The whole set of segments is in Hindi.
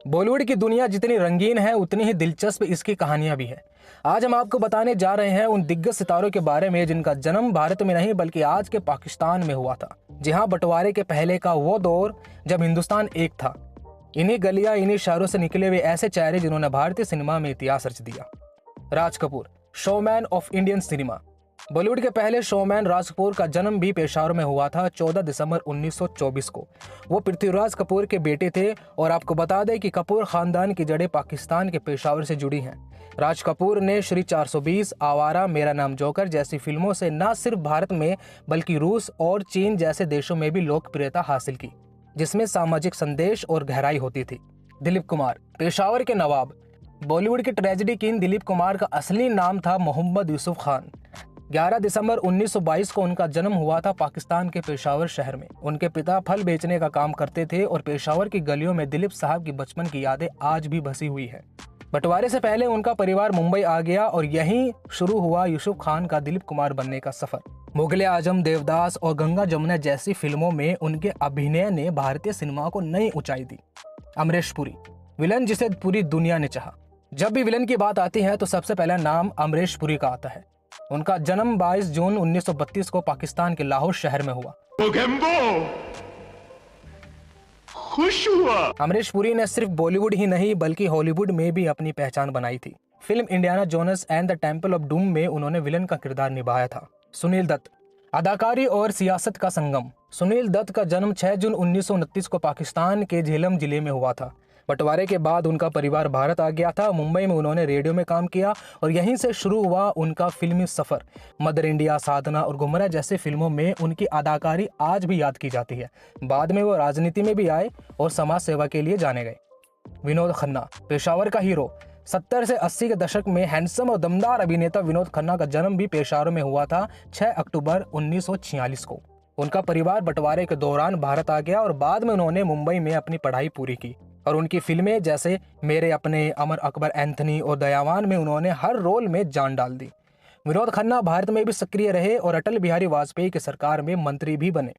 बॉलीवुड की दुनिया जितनी रंगीन है उतनी ही दिलचस्प इसकी कहानियां भी है। आज हम आपको बताने जा रहे हैं उन दिग्गज सितारों के बारे में जिनका जन्म भारत में नहीं बल्कि आज के पाकिस्तान में हुआ था। जी हाँ, बंटवारे के पहले का वो दौर जब हिंदुस्तान एक था। इन्हीं गलियां, इन्हीं शहरों से निकले हुए ऐसे चेहरे जिन्होंने भारतीय सिनेमा में इतिहास रच दिया। Raj Kapoor, showman of Indian cinema. Bollywood के पहले शोमैन राज कपूर का जन्म भी पेशावर में हुआ था 14 दिसंबर 1924 को। वो पृथ्वीराज कपूर के बेटे थे और आपको बता दें कि कपूर खानदान की जड़ें पाकिस्तान के पेशावर से जुड़ी हैं। राज कपूर ने श्री 420, आवारा, मेरा नाम जोकर जैसी फिल्मों से न सिर्फ भारत में बल्कि रूस और चीन जैसे देशों में भी लोकप्रियता हासिल की, जिसमें सामाजिक संदेश और गहराई होती थी। दिलीप कुमार, पेशावर के नवाब। बॉलीवुड के ट्रेजेडी किंग दिलीप कुमार का असली नाम था मोहम्मद यूसुफ खान। 11 दिसंबर 1922 को उनका जन्म हुआ था पाकिस्तान के पेशावर शहर में। उनके पिता फल बेचने का काम करते थे और पेशावर की गलियों में दिलीप साहब की बचपन की यादें आज भी बसी हुई है। बंटवारे से पहले उनका परिवार मुंबई आ गया और यहीं शुरू हुआ यूसुफ खान का दिलीप कुमार बनने का सफर। मुगले आजम, देवदास और गंगा जमुना जैसी फिल्मों में उनके अभिनय ने भारतीय सिनेमा को नई ऊंचाई दी। अमरीश पुरी, विलन जिसे पूरी दुनिया ने चाहा। जब भी विलन की बात आती है तो सबसे पहला नाम अमरीश पुरी का आता है। उनका जन्म 22 जून 1932 को पाकिस्तान के लाहौर शहर में हुआ। खुश हुआ। अमरीश पुरी ने सिर्फ बॉलीवुड ही नहीं बल्कि हॉलीवुड में भी अपनी पहचान बनाई थी। Film Indiana Jonas and the temple of doom में उन्होंने विलन का किरदार निभाया था। सुनील दत्त, अदाकारी और सियासत का संगम। सुनील दत्त का जन्म 6 जून 1929 को पाकिस्तान के झेलम जिले में हुआ था। बंटवारे के बाद उनका परिवार भारत आ गया था। मुंबई में उन्होंने रेडियो में काम किया और यहीं से शुरू हुआ उनका फिल्मी सफर। मदर इंडिया, साधना और गुमराह जैसे फिल्मों में उनकी अदाकारी आज भी याद की जाती है। बाद में वो राजनीति में भी आए और समाज सेवा के लिए जाने गए। विनोद खन्ना, पेशावर का हीरो। 70 से 80 के दशक में हैंडसम और दमदार अभिनेता विनोद खन्ना का जन्म भी पेशावर में हुआ था 6 अक्टूबर 1946 को। उनका परिवार बंटवारे के दौरान भारत आ गया और बाद में उन्होंने मुंबई में अपनी पढ़ाई पूरी की और उनकी फिल्में जैसे मेरे अपने, अमर अकबर एंथनी और दयावान में उन्होंने हर रोल में जान डाल दी। विनोद खन्ना भारत में भी सक्रिय रहे और अटल बिहारी वाजपेयी की सरकार में मंत्री भी बने।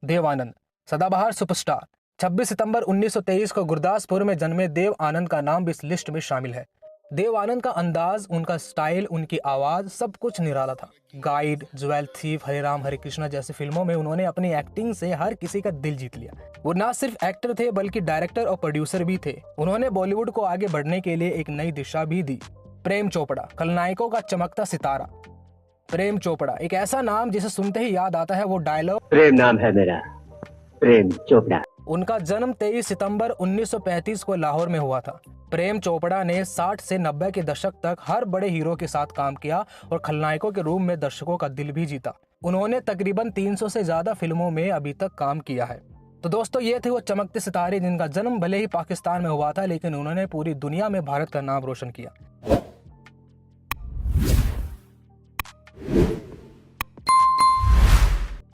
देव आनंद, सदाबहार सुपरस्टार। 26 सितंबर 1923 को गुरदासपुर में जन्मे देव आनंद का नाम भी इस लिस्ट में शामिल है। देव आनंद का अंदाज, उनका स्टाइल, उनकी आवाज सब कुछ निराला था। गाइड, ज्वेल थीफ, हरे राम हरे कृष्णा जैसी फिल्मों में उन्होंने अपनी एक्टिंग से हर किसी का दिल जीत लिया। वो ना सिर्फ एक्टर थे बल्कि डायरेक्टर और प्रोड्यूसर भी थे। उन्होंने बॉलीवुड को आगे बढ़ने के लिए एक नई दिशा भी दी। प्रेम चोपड़ा, खलनायकों का चमकता सितारा। प्रेम चोपड़ा एक ऐसा नाम जिसे सुनते ही याद आता है वो डायलॉग, प्रेम नाम है मेरा, प्रेम चोपड़ा। उनका जन्म 23 सितंबर 1935 को लाहौर में हुआ था। प्रेम चोपड़ा ने 60 से 90 के दशक तक हर बड़े हीरो के साथ काम किया और खलनायकों के रूप में दर्शकों का दिल भी जीता। उन्होंने तकरीबन 300 से ज्यादा फिल्मों में अभी तक काम किया है। तो दोस्तों, ये थे वो चमकते सितारे जिनका जन्म भले ही पाकिस्तान में हुआ था लेकिन उन्होंने पूरी दुनिया में भारत का नाम रोशन किया।